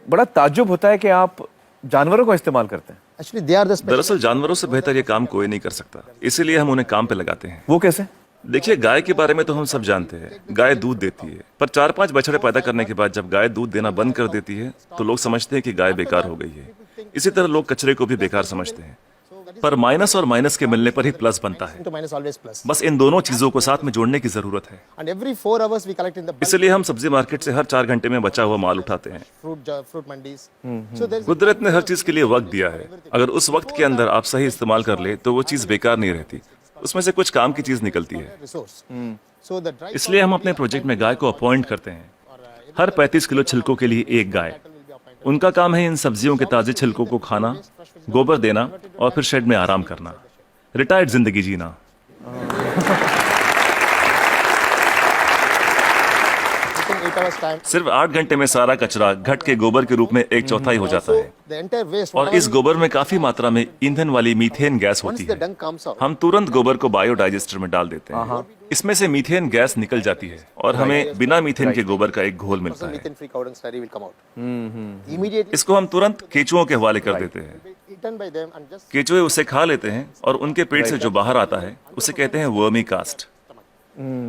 बड़ा ताज्जुब होता है कि आप जानवरों को इस्तेमाल करते हैं। Actually, they are the special. दरअसल जानवरों से बेहतर ये काम कोई नहीं कर सकता, इसीलिए हम उन्हें काम पे लगाते हैं। वो कैसे? देखिए, गाय के बारे में तो हम सब जानते हैं, गाय दूध देती है, पर 4-5 बछड़े पैदा करने के बाद जब गाय दूध देना बंद कर देती है तो लोग समझते हैं कि गाय बेकार हो गई है। इसी तरह लोग कचरे को भी बेकार समझते हैं, पर माइनस और माइनस के मिलने पर ही प्लस बनता है। To minus always plus. बस इन दोनों चीजों को साथ में जोड़ने की जरूरत है। And every 4 hours we collect in the bulk इसलिए हम सब्जी मार्केट से हर 4 घंटे में बचा हुआ माल उठाते हैं। fruit mandis. So there's कुदरत ने हर चीज के लिए वक्त दिया है, अगर उस वक्त के अंदर आप सही इस्तेमाल कर ले तो वो चीज बेकार नहीं रहती, उसमें से कुछ काम की चीज निकलती है। resource. So the dry इसलिए हम अपने प्रोजेक्ट में गाय को अपॉइंट करते हैं, हर 35 किलो छिलकों के लिए एक गाय। उनका काम है इन सब्जियों के ताजे छिलकों को खाना, गोबर देना और फिर शेड में आराम करना, रिटायर्ड जिंदगी जीना। within 8 hours time, सिर्फ 8 घंटे में सारा कचरा घट के गोबर के रूप में 1/4 हो जाता है, the entire waste. और इस गोबर में काफी मात्रा में ईंधन वाली मीथेन गैस Once होती the है। dung comes out, हम तुरंत गोबर को बायोडाइजेस्टर में डाल देते हैं, इसमें से मीथेन गैस निकल जाती है और हमें बिना मीथेन के गोबर का एक घोल मिलता है। methane free cow dung slurry will come out. Immediately इसको हम तुरंत केचुओं के हवाले कर देते हैं। eaten by them and just केचुए उसे खा लेते हैं और उनके पेट से जो बाहर आता है उसे कहते हैं vermi cast.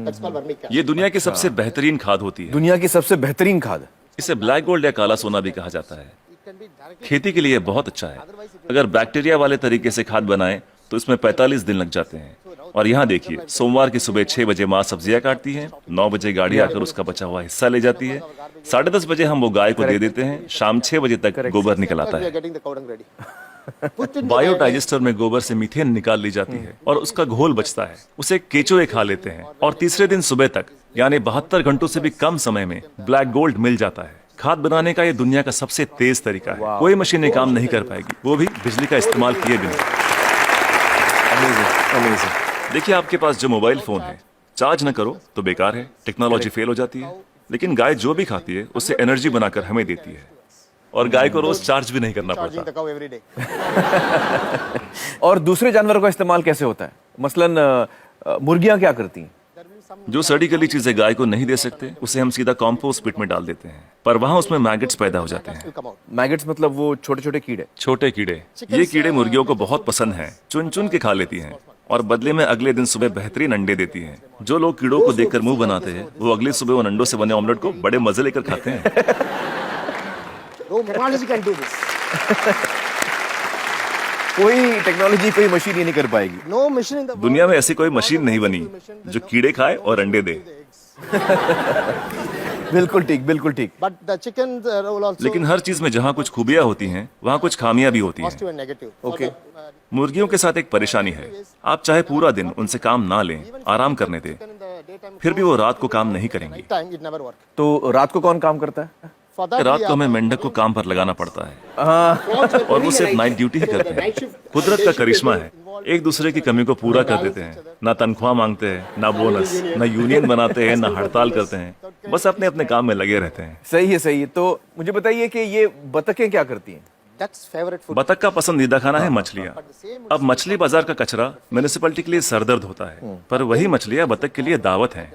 that's called vermicast. ये दुनिया की सबसे बेहतरीन खाद होती है। दुनिया की सबसे बेहतरीन खाद। इसे ब्लैक गोल्ड या काला सोना भी कहा जाता है। It can be directly खेती के लिए बहुत अच्छा है। अगर बैक्टीरिया वाले तरीके से खाद बनाएं तो इसमें 45 दिन लग जाते हैं। और यहाँ देखिए, सोमवार की सुबह 6 बजे माँ सब्जियां काटती है, 9 बजे गाड़ी आकर उसका बचा हुआ हिस्सा ले जाती है, 10:30 बजे हम वो गाय को दे देते हैं, शाम 6 बजे तक गोबर निकल आता we are है। getting the cow dung ready. Put in the biodigester में गोबर से मीथेन निकाल ली जाती है और उसका घोल बचता है, उसे केचुए खा लेते हैं और तीसरे दिन सुबह तक यानी 72 घंटों से भी कम समय में ब्लैक गोल्ड मिल जाता है। खाद बनाने का ये दुनिया का सबसे तेज तरीका है, कोई मशीनें काम नहीं कर पाएगी, वो भी बिजली का इस्तेमाल किए बिना। अमेजिंग। देखिए, आपके पास जो मोबाइल फोन है, चार्ज न करो तो बेकार है, टेक्नोलॉजी फेल हो जाती है, लेकिन गाय जो भी खाती है उससे एनर्जी बनाकर हमें देती है और गाय को रोज चार्ज भी नहीं करना charging पड़ता। the cow every day. और दूसरे जानवरों का इस्तेमाल कैसे होता है? मसलन मुर्गियां क्या करती हैं? जो सड़ी गली चीजें गाय को नहीं दे सकते उसे हम सीधा कॉम्पोस्ट पिट में डाल देते हैं, पर वहां उसमें मैगेट्स पैदा हो जाते हैं। Will come out. मैगेट्स मतलब वो छोटे छोटे कीड़े। छोटे कीड़े, ये कीड़े मुर्गियों को बहुत पसंद हैं, चुन चुन के खा लेती हैं और बदले में अगले दिन सुबह बेहतरीन अंडे देती हैं। जो लोग कीड़ों को देखकर मुंह बनाते हैं वो अगली सुबह उन अंडों से बने ऑमलेट को बड़े मजे लेकर खाते हैं। No technology can do this. कोई टेक्नोलॉजी, कोई मशीन ये नहीं कर पाएगी। No machine in the world. दुनिया में ऐसी कोई मशीन नहीं बनी जो कीड़े खाए और अंडे दे। बिल्कुल ठीक, बिल्कुल ठीक। But the chicken role also लेकिन हर चीज में जहाँ कुछ खूबियां होती हैं वहाँ कुछ खामियां भी होती हैं। positive and negative. Okay. मुर्गियों के साथ एक परेशानी है, आप चाहे पूरा दिन उनसे काम ना लें, आराम करने दें, In the daytime, फिर भी वो रात को काम नहीं करेंगी। night time it never work. तो रात को कौन काम करता है? For that रात we को हमें have मेंढक को काम पर लगाना पड़ता है और वो सिर्फ नाइट ड्यूटी ही करते हैं। कुदरत का करिश्मा है, एक दूसरे की कमी को पूरा कर देते हैं, ना तनख्वाह मांगते हैं, ना बोनस, ना यूनियन बनाते हैं, ना हड़ताल करते हैं, बस अपने अपने काम में लगे रहते हैं। सही है, सही है। तो मुझे बताइए कि ये बतखें क्या करती हैं? duck's favorite food. बतख का पसंदीदा खाना है मछलियाँ। अब मछली बाजार का कचरा म्यूनिसिपैलिटी के लिए सरदर्द होता है, पर वही मछलियाँ बतख के लिए दावत हैं।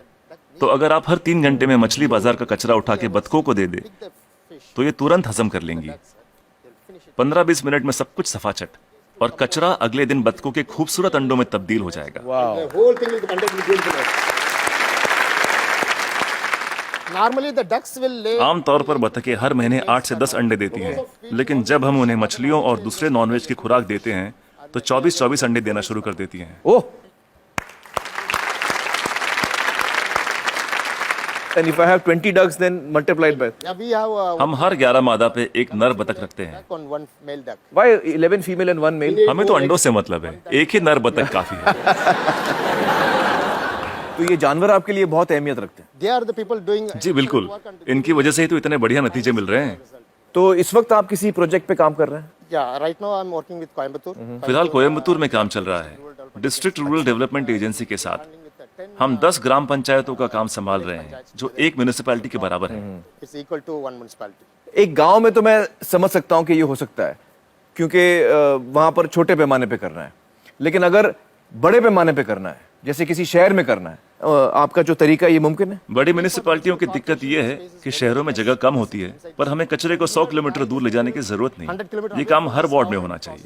तो अगर आप हर 3 घंटे में मछली बाजार का कचरा उठा के बतखों को दे दे तो ये तुरंत हजम कर लेंगी। 15-20 मिनट में सब कुछ सफाचट, और कचरा अगले दिन बतखों के खूबसूरत अंडों में तब्दील हो जाएगा। The whole thing will be conducted with beautiful. Normally the ducks will lay आमतौर पर बतखें हर महीने 8 से 10 अंडे देती हैं, लेकिन जब हम उन्हें मछलियों और दूसरे नॉनवेज की खुराक देते हैं तो 24-24 अंडे देना शुरू कर देती हैं। ओह, and if I have 20 ducks then multiplied by yeah, we have हम हर 11 मादा पे एक नर बतख रखते हैं। duck on one male duck. why 11 female and 1 male? हमें तो अंडों से मतलब है, एक ही नर बतख काफी है। तो ये जानवर आपके लिए बहुत अहमियत रखते हैं। They are the people doing जी बिल्कुल, इनकी वजह से ही तो इतने बढ़िया नतीजे मिल रहे हैं। तो इस वक्त आप किसी प्रोजेक्ट पे काम कर रहे हैं? Yeah, right now I'm working with Coimbatore. फिलहाल कोयम्बतूर में काम चल रहा है, डिस्ट्रिक्ट रूरल डेवलपमेंट एजेंसी के साथ। हम 10 ग्राम पंचायतों का काम संभाल रहे हैं जो एक म्यूनिसिपैलिटी के बराबर है। It's equal to one municipality. एक गांव में तो मैं समझ सकता हूं कि ये हो सकता है, क्योंकि वहां पर छोटे पैमाने पे करना है, लेकिन अगर बड़े पैमाने पे करना है, जैसे किसी शहर में करना है, आपका जो तरीका है, ये मुमकिन है? बड़ी म्यूनिसिपैलिटियों की दिक्कत यह है कि शहरों में जगह कम होती है, पर हमें कचरे को 100 किलोमीटर दूर ले जाने की जरूरत नहीं। ये काम हर वार्ड में होना चाहिए,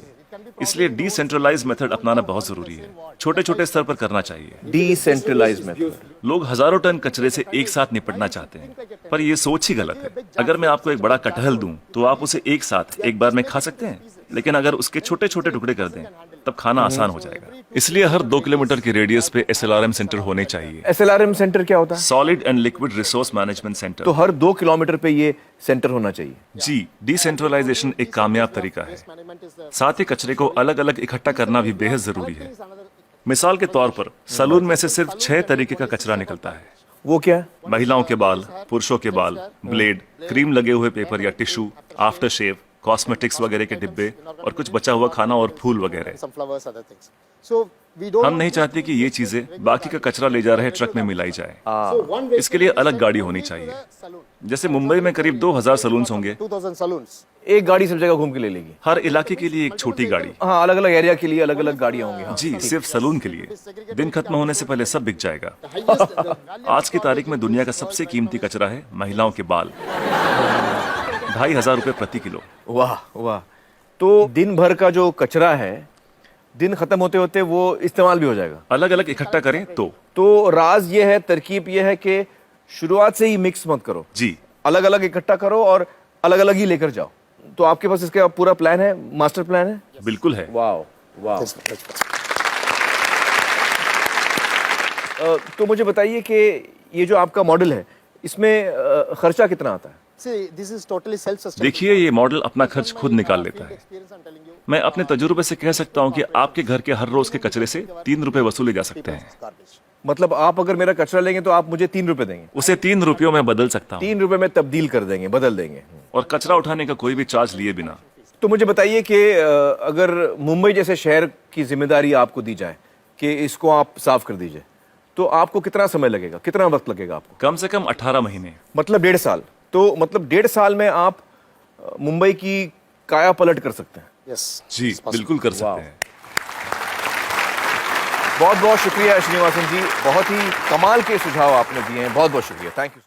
इसलिए डिसेंट्रलाइज मेथड अपनाना बहुत जरूरी है। छोटे छोटे स्तर पर करना चाहिए। Decentralize method. लोग हजारों टन कचरे से एक साथ निपटना चाहते हैं, पर ये सोच ही गलत है। अगर मैं आपको एक बड़ा कटहल दूं, तो आप उसे एक साथ एक बार में खा सकते हैं, लेकिन अगर उसके छोटे छोटे टुकड़े कर दें, तब खाना आसान हो जाएगा। इसलिए हर 2 किलोमीटर की रेडियस पे SLRM सेंटर होने चाहिए। SLRM सेंटर क्या होता है? Solid and liquid resource management centre. तो हर 2 किलोमीटर पे ये सेंटर होना चाहिए। जी, डिसेंट्रलाइजेशन एक कामयाब तरीका है। साथ ही कचरे को अलग अलग इकट्ठा करना भी बेहद जरूरी है। मिसाल के तौर पर सलून में से सिर्फ 6 तरीके का कचरा निकलता है। वो क्या है? महिलाओं के बाल, पुरुषों के बाल, ब्लेड, क्रीम लगे हुए पेपर या टिश्यू, आफ्टर शेव, कॉस्मेटिक्स वगैरह के डिब्बे और कुछ बचा हुआ खाना और फूल वगैरह। some flowers, other things. So we don't. हम नहीं चाहते कि ये चीजें बाकी का कचरा ले जा रहे ट्रक में मिलाई जाए। So one way इसके लिए अलग गाड़ी होनी चाहिए। saloon. जैसे मुंबई में करीब 2000 सलून्स होंगे, 2000 saloons. एक गाड़ी सब जगह घूम के ले लेगी। हर इलाके के लिए एक छोटी गाड़ी। हाँ, अलग अलग एरिया के लिए अलग अलग गाड़ियां होंगी। हाँ। जी, सिर्फ सलून के लिए। दिन खत्म होने से पहले सब बिक जाएगा। Highest, the value आज की तारीख में दुनिया का सबसे कीमती कचरा है महिलाओं के बाल। 2500 रुपए प्रति किलो। वाह वाह। तो दिन भर का जो कचरा है, दिन खत्म होते होते वो इस्तेमाल भी हो जाएगा। अलग अलग इकट्ठा करें तो राज ये है, तरकीब ये है कि शुरुआत से ही मिक्स मत करो। जी, अलग अलग इकट्ठा करो और अलग अलग ही लेकर जाओ। तो आपके पास इसका पूरा प्लान है, मास्टर प्लान है? बिल्कुल है। वाह वाह। That's- तो मुझे बताइए कि ये जो आपका मॉडल है, इसमें खर्चा कितना आता है? See, this is totally self-sustainable. देखिए, ये मॉडल अपना खर्च खुद निकाल लेता है। Experience, I'm telling you. मैं अपने तजुर्बे से कह सकता हूँ कि आपके घर के हर रोज के कचरे से 3 रुपए वसूले जा सकते हैं। Garbage. मतलब आप अगर मेरा कचरा लेंगे तो आप मुझे 3 रुपए देंगे? उसे 3 रुपयों में बदल सकता हूँ 3 रुपए में तब्दील कर देंगे, बदल देंगे। और कचरा उठाने का कोई भी चार्ज लिए बिना। तो मुझे बताइए कि अगर मुंबई जैसे शहर की जिम्मेदारी आपको दी जाए कि इसको आप साफ कर दीजिए, तो आपको कितना समय लगेगा, कितना वक्त लगेगा आपको? कम से कम 18 महीने। मतलब 1.5 साल। तो मतलब 1.5 साल में आप मुंबई की काया पलट कर सकते हैं। Yes. Ji, it's possible. बिल्कुल कर सकते हैं। बहुत बहुत शुक्रिया श्रीनिवासन जी, बहुत ही कमाल के सुझाव आपने दिए हैं। बहुत बहुत शुक्रिया, थैंक यू।